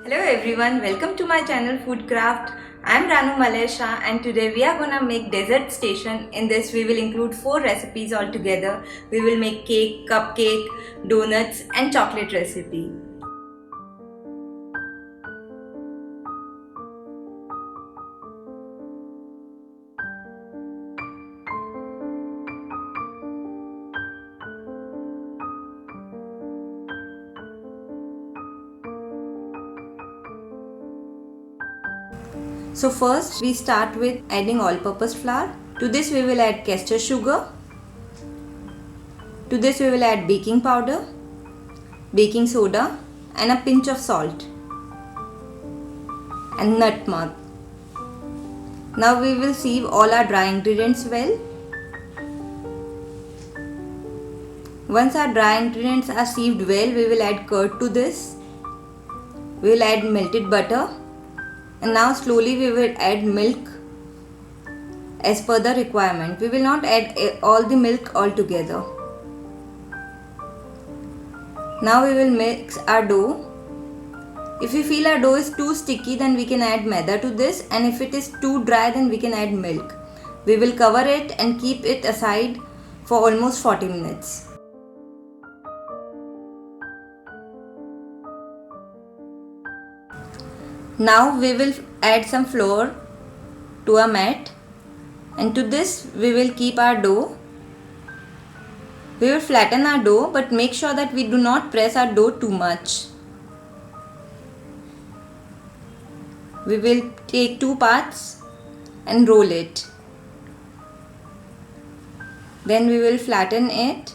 Hello everyone, welcome to my channel Foodcraft. I am Ranu Malesha and today we are gonna make dessert station. In this we will include 4 recipes altogether. We will make cake, cupcake, donuts and chocolate recipe. So first we start with adding all-purpose flour. To this we will add castor sugar. To this we will add baking powder, baking soda and a pinch of salt and nutmeg. Now we will sieve all our dry ingredients well. Once our dry ingredients are sieved well, we will add curd to this. We will add melted butter. And now slowly we will add milk as per the requirement. We will not add all the milk all together. Now we will mix our dough. If we feel our dough is too sticky, then we can add maida to this, and if it is too dry, then we can add milk. We will cover it and keep it aside for almost 40 minutes. Now we will add some flour to a mat, and to this we will keep our dough. We will flatten our dough, but make sure that we do not press our dough too much. We will take 2 parts and roll it. Then we will flatten it.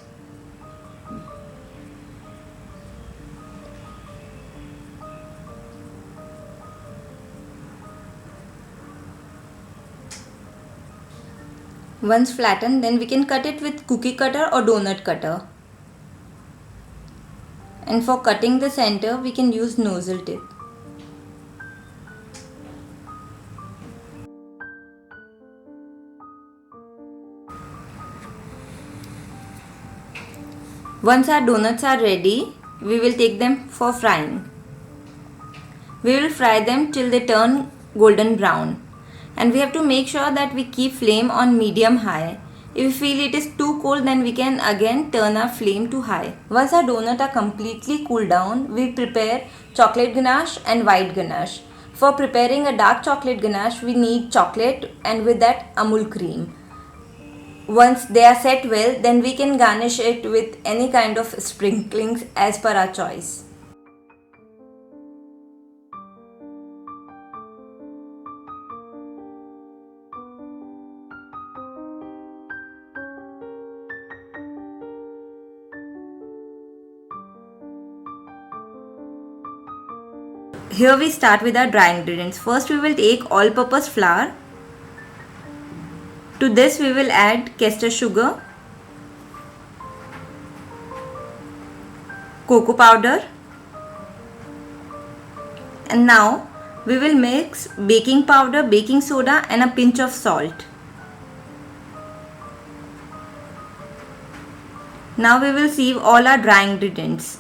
Once flattened, then we can cut it with cookie cutter or donut cutter. And for cutting the center, we can use nozzle tip. Once our donuts are ready, we will take them for frying. We will fry them till they turn golden brown. And we have to make sure that we keep flame on medium high. If we feel it is too cold, then we can again turn our flame to high. Once our donuts are completely cooled down, we prepare chocolate ganache and white ganache. For preparing a dark chocolate ganache, we need chocolate and with that Amul cream. Once they are set well, then we can garnish it with any kind of sprinklings as per our choice. Here we start with our dry ingredients. First we will take all-purpose flour. To this we will add castor sugar, cocoa powder, and now we will mix baking powder, baking soda and a pinch of salt. Now we will sieve all our dry ingredients.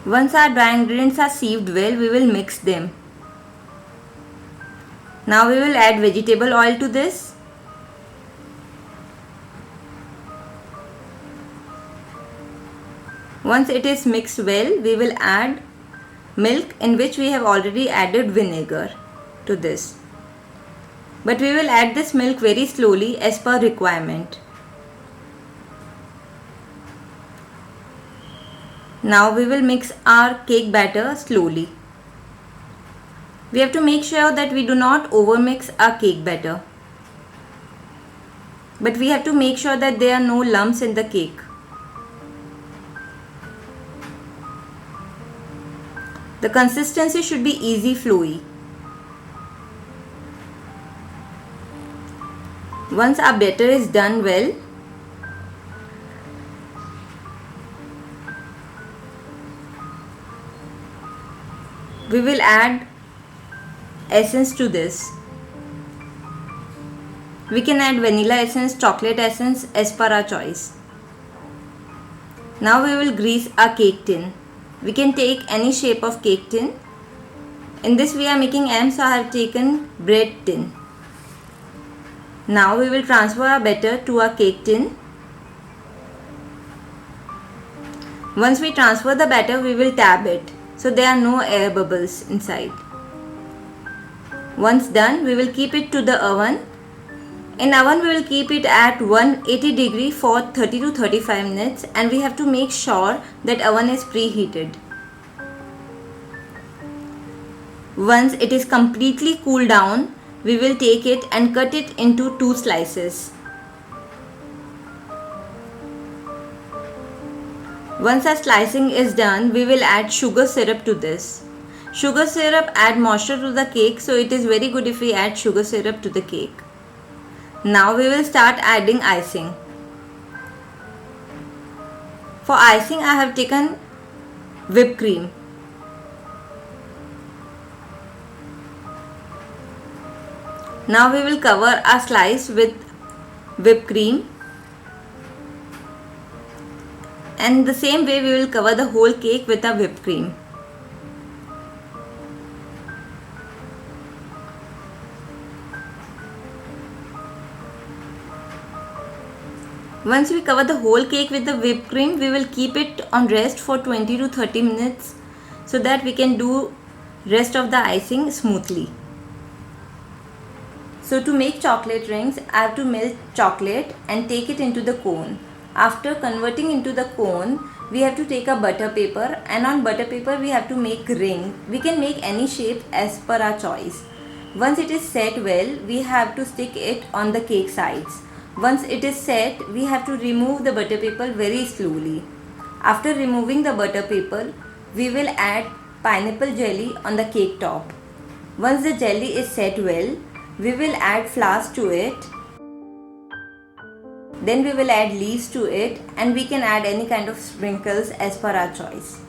Once our dry ingredients are sieved well, we will mix them. Now we will add vegetable oil to this. Once it is mixed well, we will add milk, in which we have already added vinegar to this. But we will add this milk very slowly as per requirement. Now we will mix our cake batter slowly. We have to make sure that we do not overmix our cake batter. But we have to make sure that there are no lumps in the cake. The consistency should be easy flowy. Once our batter is done well, we will add essence to this. We can add vanilla essence, chocolate essence as per our choice. Now we will grease our cake tin. We can take any shape of cake tin. In this we are making M, so I have taken bread tin. Now we will transfer our batter to our cake tin. Once we transfer the batter, we will tap it so there are no air bubbles inside. Once done, we will keep it to the oven. In oven we will keep it at 180 degree for 30 to 35 minutes, and we have to make sure that oven is preheated. Once it is completely cooled down, we will take it and cut it into 2 slices. Once our slicing is done, we will add sugar syrup to this. Sugar syrup add moisture to the cake, so it is very good if we add sugar syrup to the cake. Now we will start adding icing. For icing I have taken whipped cream. Now we will cover our slice with whipped cream, and the same way we will cover the whole cake with a whipped cream. Once we cover the whole cake with the whipped cream, we will keep it on rest for 20 to 30 minutes so that we can do rest of the icing smoothly. So to make chocolate rings, I have to melt chocolate and take it into the cone. After converting into the cone, we have to take a butter paper, and on butter paper we have to make ring. We can make any shape as per our choice. Once it is set well, we have to stick it on the cake sides. Once it is set, we have to remove the butter paper very slowly. After removing the butter paper, we will add pineapple jelly on the cake top. Once the jelly is set well, we will add flowers to it. Then we will add leaves to it, and we can add any kind of sprinkles as per our choice.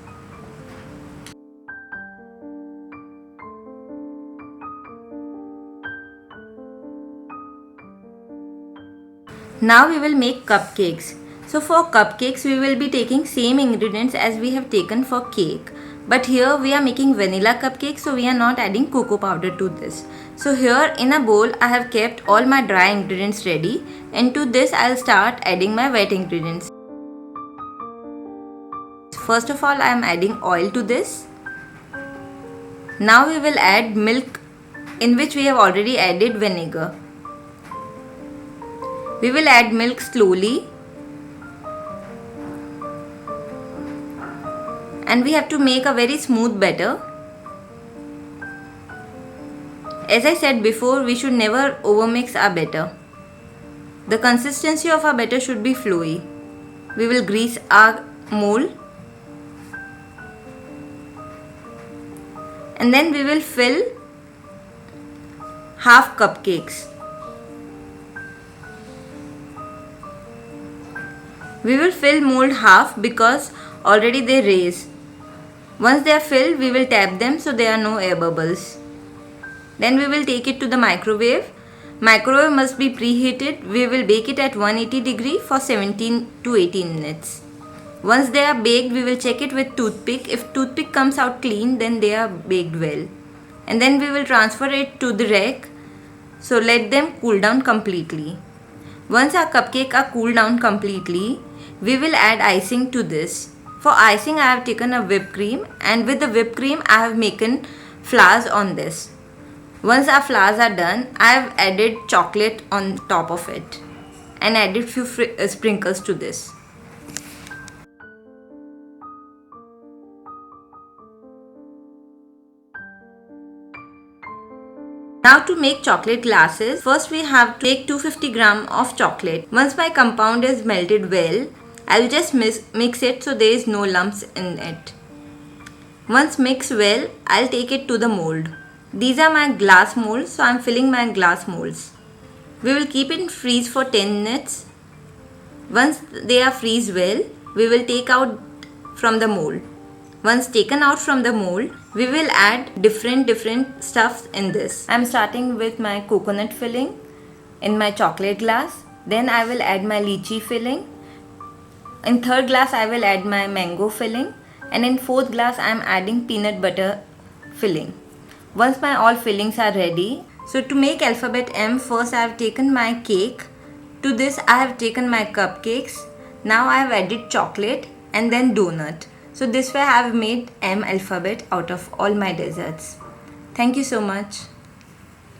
Now we will make cupcakes. So for cupcakes we will be taking same ingredients as we have taken for cake. But here we are making vanilla cupcakes, so we are not adding cocoa powder to this. So here in a bowl I have kept all my dry ingredients ready. Into this I will start adding my wet ingredients. First of all I am adding oil to this. Now we will add milk, in which we have already added vinegar. We will add milk slowly, and we have to make a very smooth batter. As I said before, we should never overmix our batter. The consistency of our batter should be flowy. We will grease our mold, and then we will fill half cupcakes. We will fill mold half because already they raise. Once they are filled, we will tap them so there are no air bubbles. Then we will take it to the microwave. Microwave must be preheated. We will bake it at 180 degree for 17 to 18 minutes. Once they are baked, we will check it with toothpick. If toothpick comes out clean, then they are baked well. And then we will transfer it to the rack. So let them cool down completely. Once our cupcakes are cooled down completely, we will add icing to this. For icing I have taken a whipped cream, and with the whipped cream I have making flowers on this. Once our flowers are done, I have added chocolate on top of it and added few sprinkles to this. Now to make chocolate glasses, first we have to take 250 gram of chocolate. Once my compound is melted well, I will just mix it so there is no lumps in it. Once mixed well, I will take it to the mold. These are my glass molds, so I am filling my glass molds. We will keep it in freeze for 10 minutes. Once they are freeze well, we will take out from the mold. Once taken out from the mold, we will add different stuffs in this. I am starting with my coconut filling. in my chocolate glass. Then I will add my lychee filling. In third glass I will add my mango filling, and in fourth glass I am adding peanut butter filling. Once my all fillings are ready, so to make alphabet M, first I have taken my cake. To this I have taken my cupcakes. Now I have added chocolate and then donut. So this way I have made M alphabet out of all my desserts. Thank you so much.